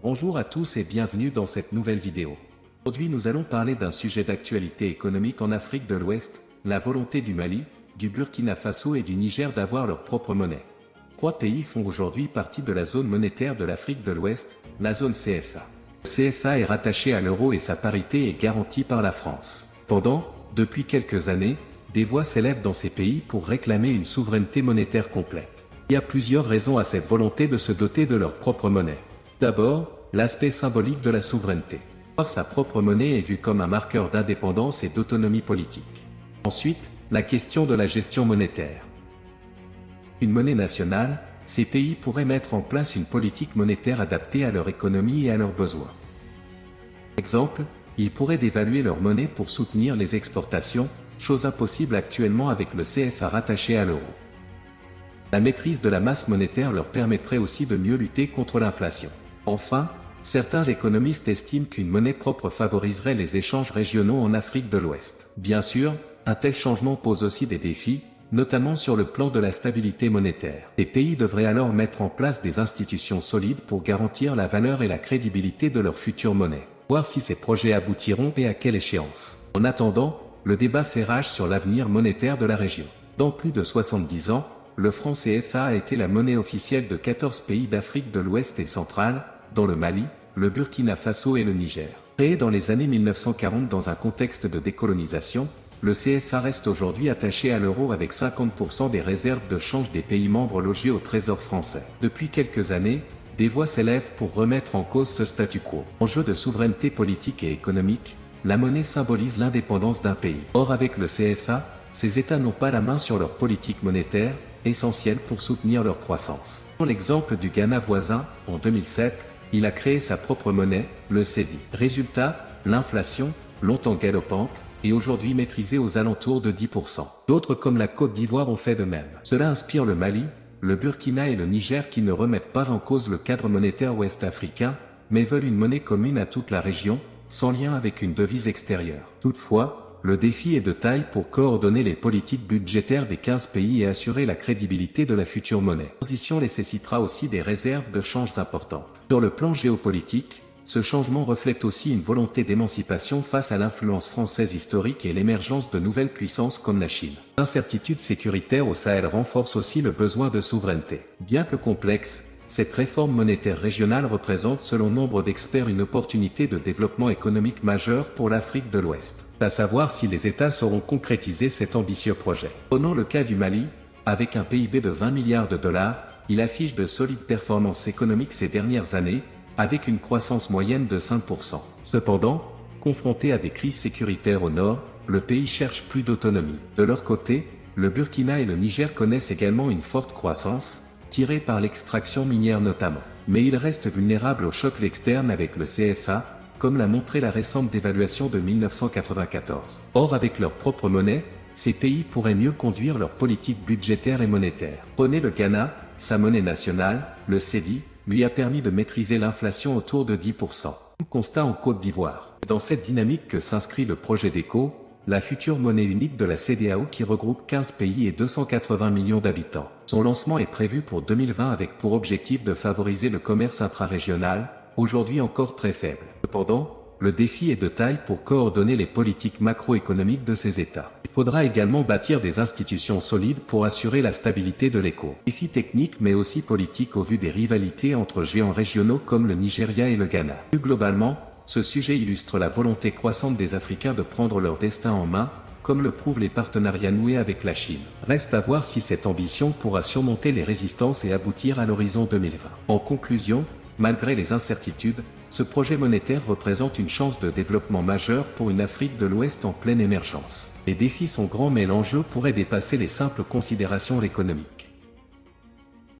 Bonjour à tous et bienvenue dans cette nouvelle vidéo. Aujourd'hui nous allons parler d'un sujet d'actualité économique en Afrique de l'Ouest, la volonté du Mali, du Burkina Faso et du Niger d'avoir leur propre monnaie. Trois pays font aujourd'hui partie de la zone monétaire de l'Afrique de l'Ouest, la zone CFA. Le CFA est rattaché à l'euro et sa parité est garantie par la France. Cependant, depuis quelques années, des voix s'élèvent dans ces pays pour réclamer une souveraineté monétaire complète. Il y a plusieurs raisons à cette volonté de se doter de leur propre monnaie. D'abord, l'aspect symbolique de la souveraineté. Sa propre monnaie est vue comme un marqueur d'indépendance et d'autonomie politique. Ensuite, la question de la gestion monétaire. Une monnaie nationale, ces pays pourraient mettre en place une politique monétaire adaptée à leur économie et à leurs besoins. Exemple, ils pourraient dévaluer leur monnaie pour soutenir les exportations, chose impossible actuellement avec le CFA rattaché à l'euro. La maîtrise de la masse monétaire leur permettrait aussi de mieux lutter contre l'inflation. Enfin, certains économistes estiment qu'une monnaie propre favoriserait les échanges régionaux en Afrique de l'Ouest. Bien sûr, un tel changement pose aussi des défis, notamment sur le plan de la stabilité monétaire. Ces pays devraient alors mettre en place des institutions solides pour garantir la valeur et la crédibilité de leur future monnaie. Voir si ces projets aboutiront et à quelle échéance. En attendant, le débat fait rage sur l'avenir monétaire de la région. Dans plus de 70 ans, le franc CFA a été la monnaie officielle de 14 pays d'Afrique de l'Ouest et centrale, dont le Mali, le Burkina Faso et le Niger. Créé dans les années 1940 dans un contexte de décolonisation, le CFA reste aujourd'hui attaché à l'euro avec 50% des réserves de change des pays membres logés au Trésor français. Depuis quelques années, des voix s'élèvent pour remettre en cause ce statu quo. Enjeu de souveraineté politique et économique, la monnaie symbolise l'indépendance d'un pays. Or avec le CFA, ces États n'ont pas la main sur leur politique monétaire, essentielle pour soutenir leur croissance. Pour l'exemple du Ghana voisin, en 2007, il a créé sa propre monnaie, le cedi. Résultat, l'inflation, longtemps galopante, est aujourd'hui maîtrisée aux alentours de 10%. D'autres comme la Côte d'Ivoire ont fait de même. Cela inspire le Mali, le Burkina et le Niger qui ne remettent pas en cause le cadre monétaire ouest-africain, mais veulent une monnaie commune à toute la région, sans lien avec une devise extérieure. Toutefois, le défi est de taille pour coordonner les politiques budgétaires des 15 pays et assurer la crédibilité de la future monnaie. La transition nécessitera aussi des réserves de change importantes. Sur le plan géopolitique, ce changement reflète aussi une volonté d'émancipation face à l'influence française historique et l'émergence de nouvelles puissances comme la Chine. L'incertitude sécuritaire au Sahel renforce aussi le besoin de souveraineté. Bien que complexe, cette réforme monétaire régionale représente selon nombre d'experts une opportunité de développement économique majeur pour l'Afrique de l'Ouest. À savoir si les États sauront concrétiser cet ambitieux projet. Prenons le cas du Mali, avec un PIB de 20 milliards de dollars, il affiche de solides performances économiques ces dernières années, avec une croissance moyenne de 5%. Cependant, confronté à des crises sécuritaires au nord, le pays cherche plus d'autonomie. De leur côté, le Burkina et le Niger connaissent également une forte croissance, tiré par l'extraction minière notamment. Mais il reste vulnérable aux chocs externes avec le CFA, comme l'a montré la récente dévaluation de 1994. Or avec leur propre monnaie, ces pays pourraient mieux conduire leur politique budgétaire et monétaire. Prenez le Ghana, sa monnaie nationale, le cedi, lui a permis de maîtriser l'inflation autour de 10%. Constat en Côte d'Ivoire. Dans cette dynamique que s'inscrit le projet d'ECO, la future monnaie unique de la CEDEAO qui regroupe 15 pays et 280 millions d'habitants. Son lancement est prévu pour 2020 avec pour objectif de favoriser le commerce intra-régional, aujourd'hui encore très faible. Cependant, le défi est de taille pour coordonner les politiques macroéconomiques de ces États. Il faudra également bâtir des institutions solides pour assurer la stabilité de l'éco. Défi technique mais aussi politique au vu des rivalités entre géants régionaux comme le Nigeria et le Ghana. Plus globalement, ce sujet illustre la volonté croissante des Africains de prendre leur destin en main, comme le prouvent les partenariats noués avec la Chine. Reste à voir si cette ambition pourra surmonter les résistances et aboutir à l'horizon 2020. En conclusion, malgré les incertitudes, ce projet monétaire représente une chance de développement majeur pour une Afrique de l'Ouest en pleine émergence. Les défis sont grands mais l'enjeu pourrait dépasser les simples considérations économiques.